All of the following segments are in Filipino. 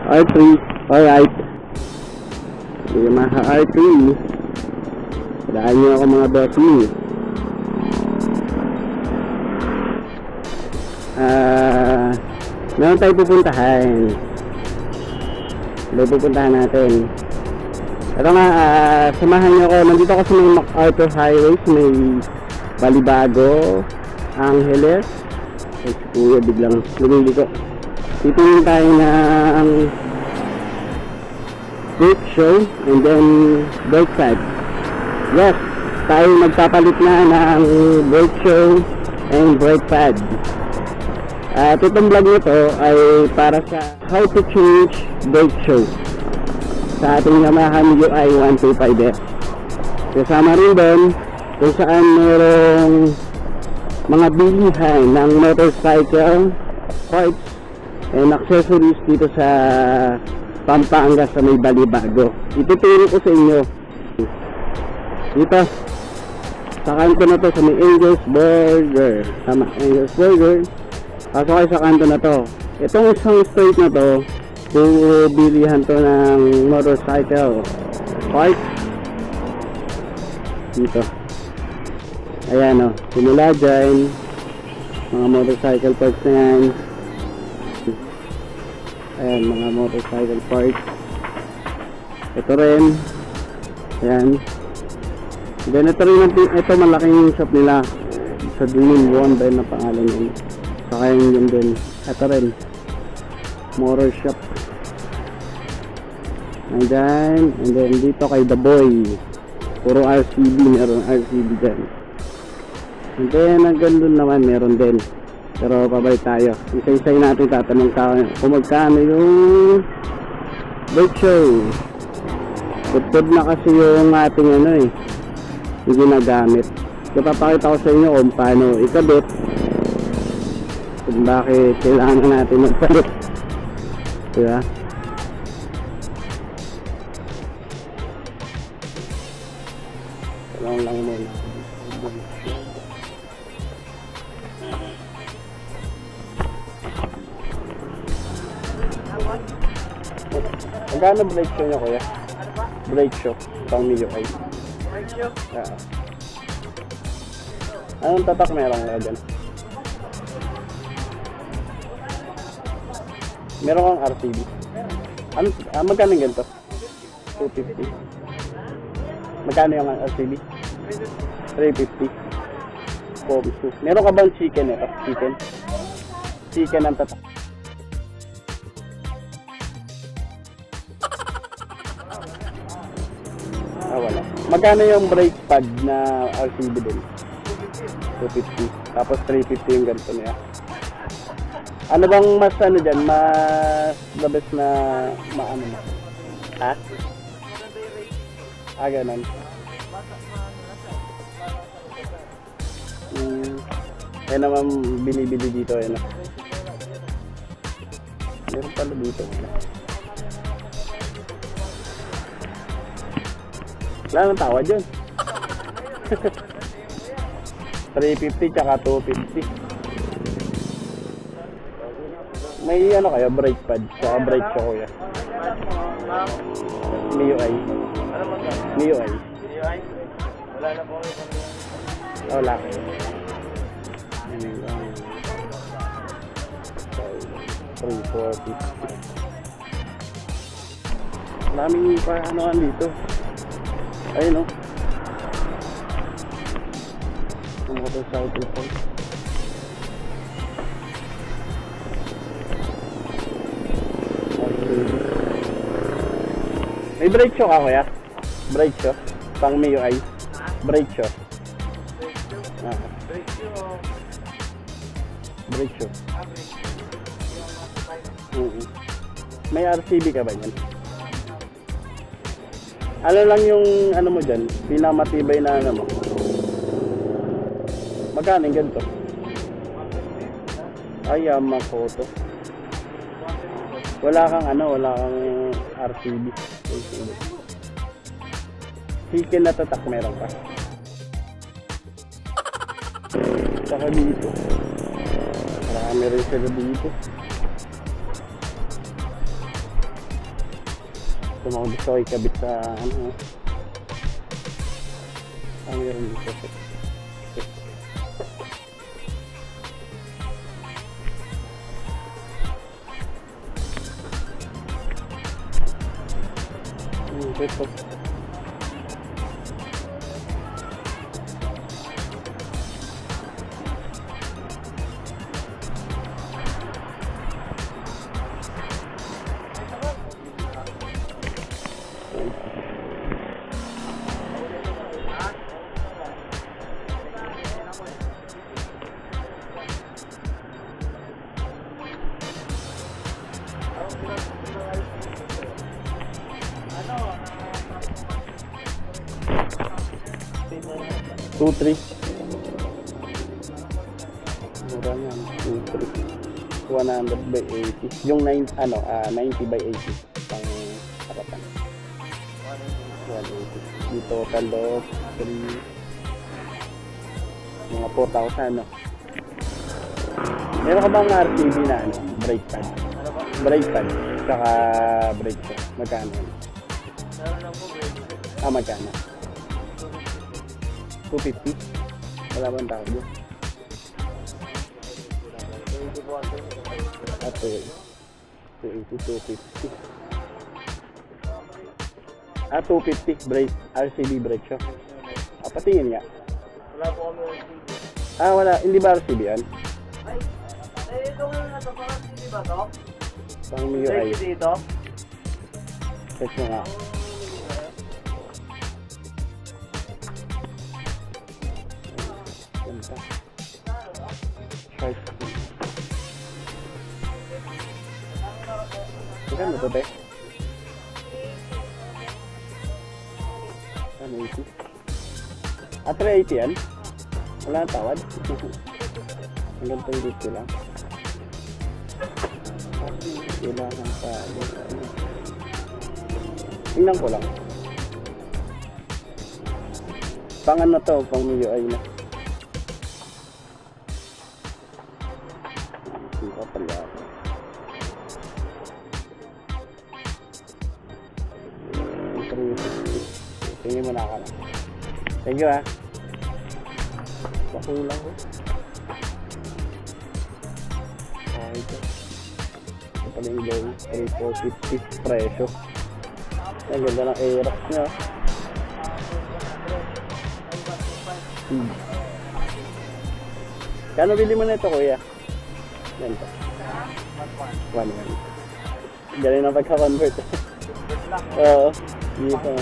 R3. Alright. Yamaha R3. Daan nyo ako mga bossing. Meron tayo pupuntahan. Pupuntahan natin. Ito nga, samahan nyo ako. Nandito ako sa may MacArthur Highway, sa may Balibago, Angeles. Ay, si Kuya biglang lumili ko. Titingin tayo ng brake show and then brake pad. Yes, tayo magpapalit na ng brake show and brake pad. At itong vlog nito ay para sa how to change brake show sa ating Yamaha Mio 125S. Kasama rin doon kung saan mayroong mga bilihan ng motorcycle parts and accessories dito sa Pampanga sa may Balibago. Ituturo ko sa inyo dito sa kanto na to sa may Angel's Burger. Tama, Angel's Burger. Pasok kayo sa kanto na to. Itong isang street na to, bilihan to ng motorcycle parts dito. Ayan o, simula dyan mga motorcycle parts na yan. Ayan, mga motorcycle parts. Ito rin. Ayan. Then ito rin, ito malaking shop nila sa Dream One ba na pangalan yun. Saka yun din. Ito rin, motor shop. And then dito kay The Boy, puro RCB, meron RCB dyan. And then hanggang doon naman meron din. Pero pabalik tayo. Isa-isay natin tatanong kung magkano yung brake show. Tutod na kasi yung ating ano eh, yung ginagamit. Papakita ko sa inyo kung paano ikabit, kung bakit kailangan natin magpalit. Diba? Lang muna. Magkano brake show nyo kuya? Brake show pang Mio ay. Brake show? Anong tatak meron ka dyan? Meron kang RCB? Magkano yung ganito? 250. Magkano yung RCB? 350. Meron ka bang chicken ito? Chicken ang tatak. Wala. Magkano yung brake pad na RCB din? 250. Tapos 350 yung ganito niya. Ano bang mas ano dyan? Mas the best na maano mo? Ha? Ganun. Yan naman binibili dito. Yan. Meron pala dito. Wala nang tawad yun. 350 tsaka 250. May ano kayo, brake pad tsaka brake show kuya. Mio ay. Wala na po kayo. Wala kayo. 340. Maraming pa anoan dito. Ayun o. Ang motorcycle po. May brake show ka kuya? Brake show? Pang Mio ay? Brake show? Brake show. May RCB ka ba yan? Ano lang yung ano mo dyan? Pinamatibay na ano mo? Magkano yung ganito? Ay, Yamaha to. Wala kang RCB. Chicken na tatak meron ka. Saka dito. Marami rin sila dito. Ito mga gusto ko ikabit sa ano. Ang meron dito. Ito. Two, three. Mura yan. 100 by 80. Yung 90 by 80. Pang harapan. 180. Di total of 3. Mga 4,000, no? Meron ka bang RCB na brake pad? Brake pad. Saka brake shoe. Magkano? Meron lang po brake. Magkano? 250? Wala bang tawag doon? Ito 280, 250. 250 brake, RCB brake shoe. Patingin nga. Wala po kami RCB. Wala, hindi ba RCB yan? Ay, ito ngayon na ito, parang RCB ba ito? Pang Mio ay. RCB dito? Check mo nga. Shark. Ilan mo ito, te? 180. 380 yan? Wala na tawad? Hanggang 250 lang. Kailangan pa. Tingnan ko lang. Pang ano to? Pang Mio ay na. Hindi pala. Tingin mo na ka lang. Thank you, ha. Pakulang ko. Okay ito. Ito pala yung low. 3,450 presyo. Ang ganda ng Aerox niya. Kano bili mo na ito, kuya? Ganito. 1,1. Galing na pagka-convert. Oo. Dito.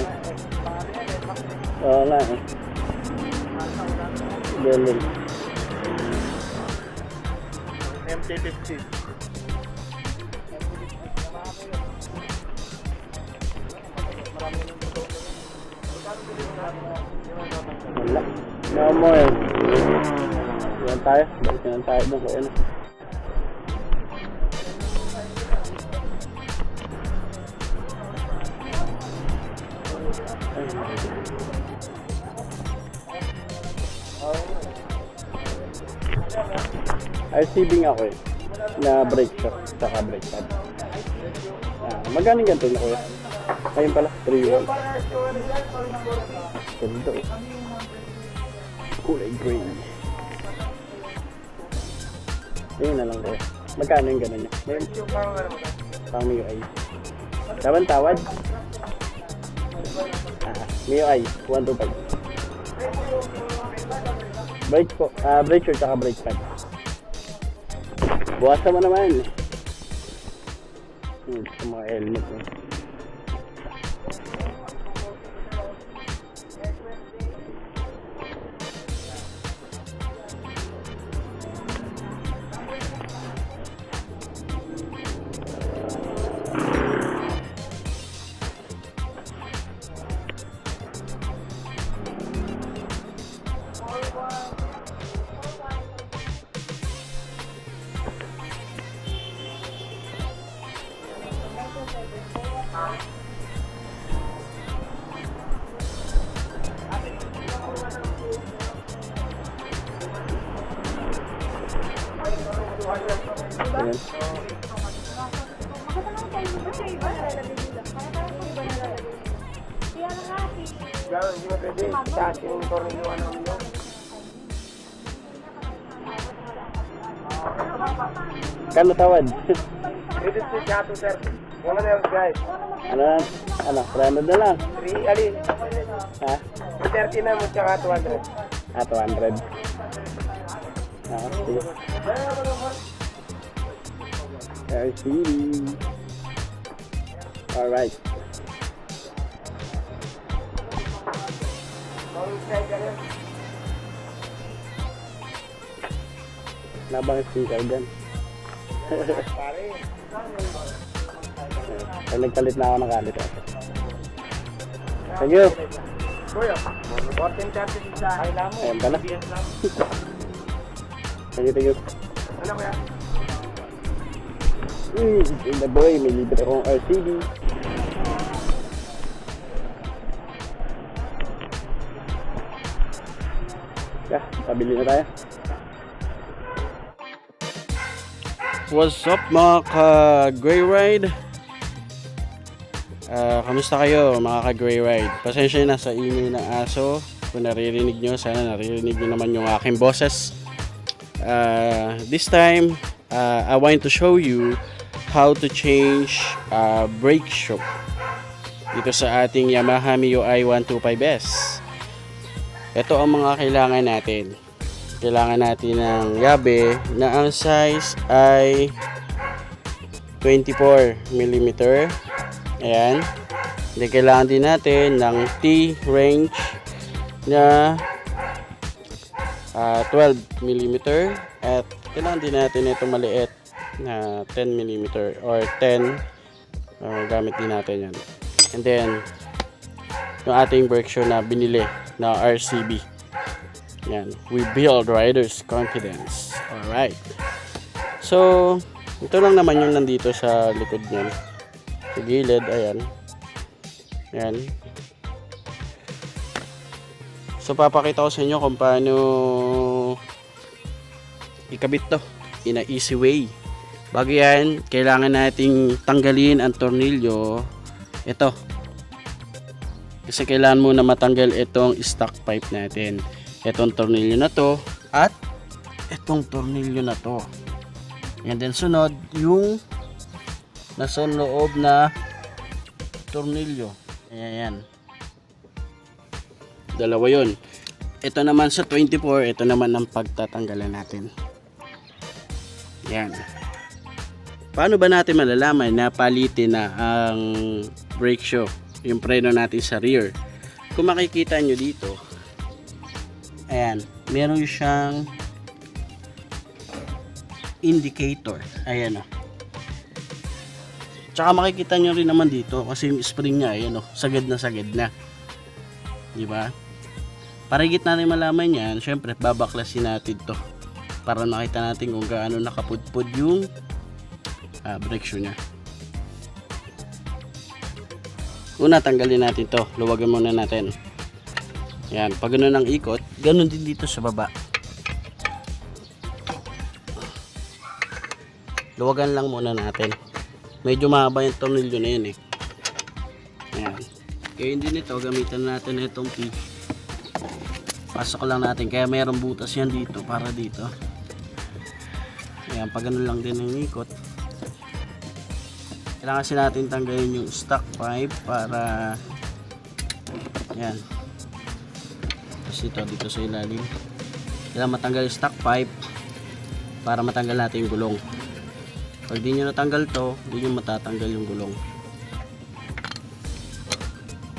Oo nga eh. Galing. MT-50. Wala. No more. Yan tayo. Balik na tayo doon kung ano. RCB nga ko eh. Na brake shock. Saka brake pad. Magkano yung ganito na kuya? Ayun pala. 3,1. Ganda eh. Kulay gray. Ayun na lang kuya. Magkano yung gano'n niya? Pang Mio ay. Taban tawad? Mio ay. 125. Brake po. Brake shock saka brake pad. Buwasan mo naman. Sa mga helmet eh. Gano'n, hindi mo pwede. Taas yung tornilyo ano yun. Kano tawad? Pwede si Chato, sir. Wala na yung guys. Ano, 300 na lang. 3, alin? Ha? 30 na mo, tsaka 200. 200. Sige. RCB. Alright. Nabang speaker dyan. Nagkalit na ako ng kalit. Thank you. Kuya, 14.30 sa Ayla mo. Ayan pala. Thank you. Ano kaya? In the boy, may libre akong RCB. Pabili na tayo. What's up mga ka-Grey Ride? Kamusta kayo mga ka-Grey Ride? Pasensya na sa ingay ng aso. Kung naririnig nyo, sana naririnig nyo naman yung aking boses. This time, I want to show you how to change brake shoe dito sa ating Yamaha Mio i125S. Ito ang mga kailangan natin. Kailangan natin ng yabe na ang size ay 24mm. Ayan. Then kailangan din natin ng T-range na 12mm. At kailangan din natin itong maliit na 10mm or 10. Gamit din natin yan. And then yung ating brake shoe na binili na RCB. Yan, we build riders confidence. Alright. So, ito lang naman yung nandito sa likod niyan. Sa gilid, ayan. Yan. So, papakita ko sa inyo kung paano ikabit to in a easy way. Bago yan, kailangan nating tanggalin ang tornilyo. Ito. Kasi kailangan muna matanggal itong stock pipe natin. Itong tornilyo na to at itong tornilyo na to. And then sunod yung nasa loob na tornilyo. Ayan. Dalawa yun. Ito naman sa 24, ito naman ang pagtatanggalan natin. Yan. Paano ba natin malalaman na palitin na ang brake shoe, yung preno natin sa rear? Kung makikita nyo dito, ayan, meron siyang indicator. Ayan o. Tsaka makikita nyo rin naman dito kasi yung spring niya, ayan o, sagad na. Diba? Para higit natin malaman yan, syempre babaklasin natin to para makita natin kung gaano nakapudpud yung brake shoe niya. Una, tanggalin natin to. Luwagan muna natin. Yan, pag gano'n ang ikot, gano'n din dito sa baba. Luwagan lang muna natin. Medyo mahaba yung tornilyo na yun eh. Yan. Kaya hindi nito, gamitan natin itong P. Pasok lang natin. Kaya mayroong butas yan dito para dito. Yan, pag gano'n lang din ang ikot. Kailangan kasi natin tanggalin yung stock pipe para yan. Dito sa ilalim kailangan matanggal yung stock pipe para matanggal natin yung gulong. Pag di nyo natanggal to, di nyo matatanggal yung gulong.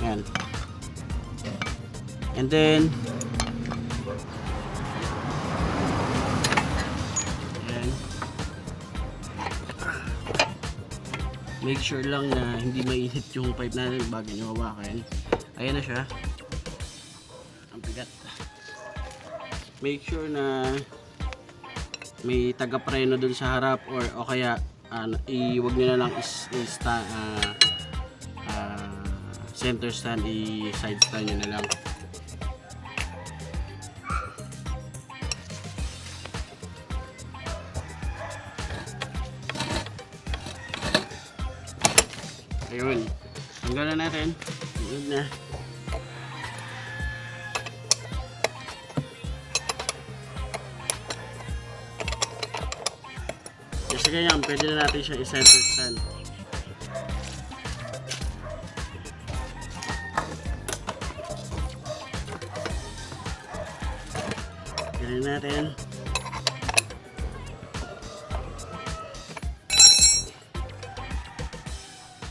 Yan. And then yan. Make sure lang na hindi mainit yung pipe natin bago nyo hawakan. Ayan na siya. Make sure na may taga-preno dun sa harap o kaya wag nyo na lang center stand, side stand nyo na lang. Ayun, tanggalan natin. Ayun na. ganyan, pwede na natin siya i-center stand. Ganyan natin.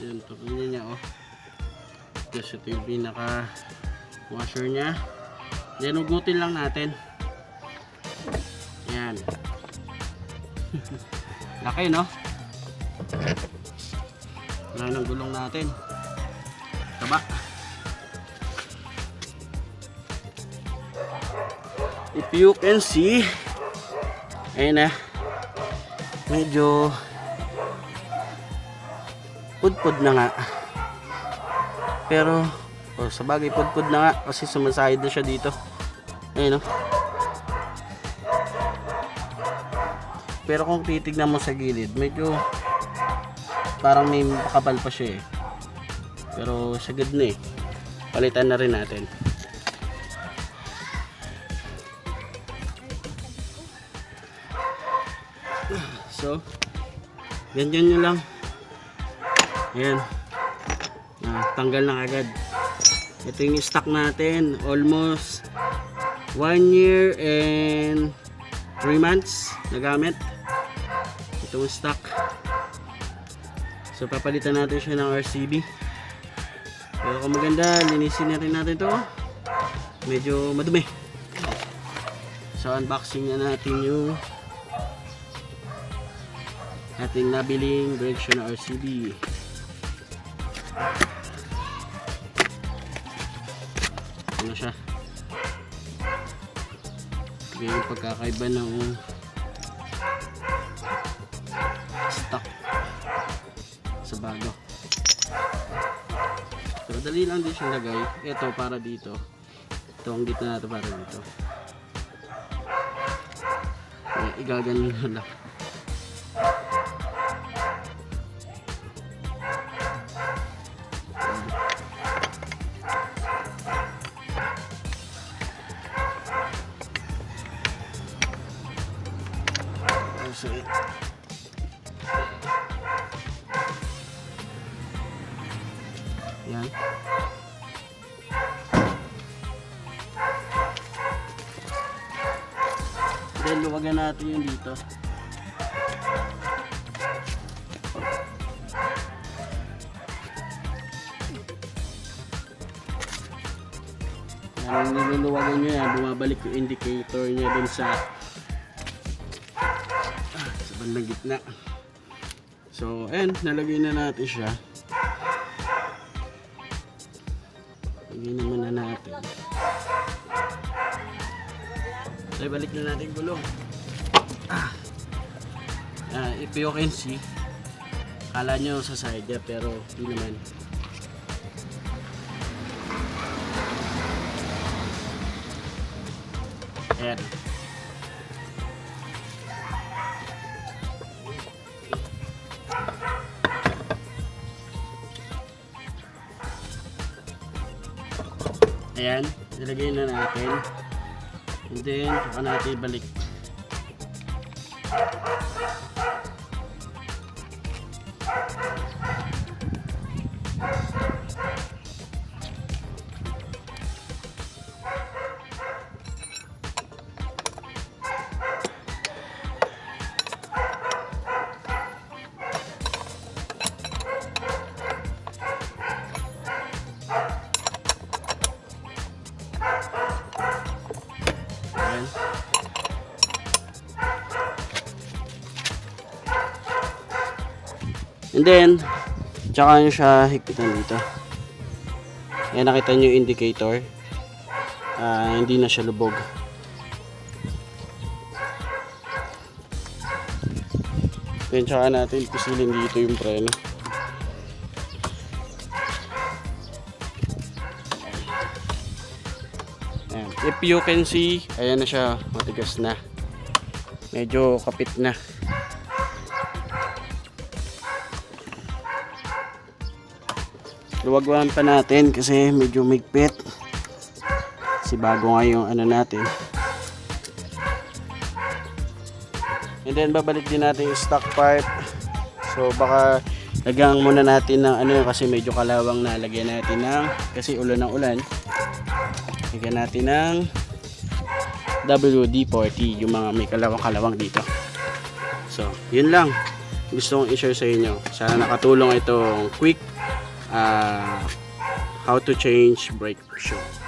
Yan, tutunin niya oh. Tapos ito yung pinaka washer niya. Yan, ugutin lang natin. Yan. Laki no? Wala ng gulong natin. Taba. If you can see, ayun na, medyo pudpud na nga. Pero sa bagay pudpud na nga kasi sumasahid na siya dito. Ayun no? Pero kung titignan mo sa gilid, medyo parang may makapal pa siya eh. Pero sagad na eh. Palitan na rin natin. So, ganyan nyo lang. Ayan. Tanggal na agad. Ito yung stock natin. Almost 1 year and 3 months na gamit. Itong stock. So papalitan natin siya ng RCB. Pero kung maganda, linisin natin ito. Medyo madumi. So unboxing na natin yung ating nabiling brake shoe na RCB. Ano siya? Ito yung pagkakaiba ng stock sa bago. Pero dali lang din siyang lagay. Ito para dito. Ito ang gitna natin para dito. Igaganin nyo lang. So, yan. Then luwagan natin yung dito. Ang niluluwagan nyo yan, bumabalik yung indicator niya dun sa bandang gitna. So, ayan, nalagay na natin siya. Lagay naman na natin. So, balik na natin yung gulong. If you can see, kala nyo sa side niya, pero hindi naman. Ayan. Ayan, ilagay na natin. And then, saka natin ibalik. And then, tsaka nyo siya higpitan dito. Ayan, nakita nyo yung indicator. Hindi na siya lubog. Then, tsaka natin pisilin dito yung preno. Ayan. If you can see, ayan na siya, matigas na. Medyo kapit na. Luwagwan pa natin kasi medyo migpit. Kasi bago nga yung ano natin. And then babalik din natin yung stock part. So baka lagyan muna natin ng ano kasi medyo kalawang na, lagyan natin ng kasi ulan ng ulan. Lagyan natin ng WD-40 yung mga may kalawang dito. So yun lang gusto kong i-share sa inyo. Sana nakatulong itong quick how to change brake shoe.